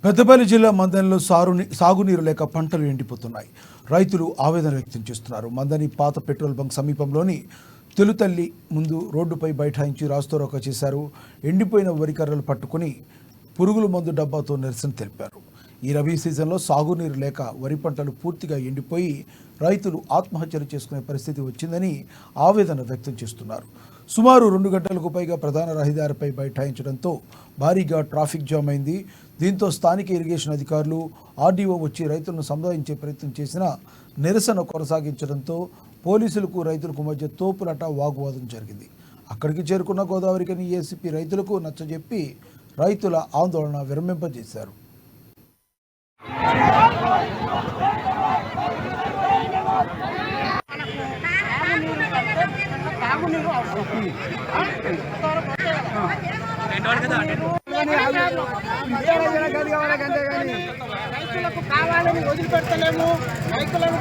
పెద్దపల్లి జిల్లా మందనిలో సాగునీరు లేక పంటలు ఎండిపోతున్నాయి. రైతులు ఆవేదన వ్యక్తం చేస్తున్నారు. మందని పాత పెట్రోల్ బంక్ సమీపంలోని తెలుతల్లి ముందు రోడ్డుపై బైఠాయించి రాస్తారోకో చేశారు. ఎండిపోయిన వరి కర్రలు పట్టుకుని పురుగుల మందు డబ్బాతో నిరసన తెలిపారు. ఈ రబీ సీజన్లో సాగునీరు లేక వరి పంటలు పూర్తిగా ఎండిపోయి రైతులు ఆత్మహత్యలు చేసుకునే పరిస్థితి వచ్చిందని ఆవేదన వ్యక్తం చేస్తున్నారు. సుమారు 2 గంటలకు పైగా ప్రధాన రహదారిపై బైఠాయించడంతో భారీగా ట్రాఫిక్ జామ్ అయింది. దీంతో స్థానిక ఇరిగేషన్ అధికారులు, ఆర్డీఓ వచ్చి రైతులను సంధానించే ప్రయత్నం చేసినా నిరసన కొనసాగించడంతో పోలీసులకు రైతులకు మధ్య తోపులాట, వాగ్వాదం జరిగింది. అక్కడికి చేరుకున్న గోదావరికని ఏసీపీ రైతులకు నచ్చజెప్పి రైతుల ఆందోళన విరమింపజేశారు. రైతులకు కావాలని వదిలిపెట్టలేము. రైతులకు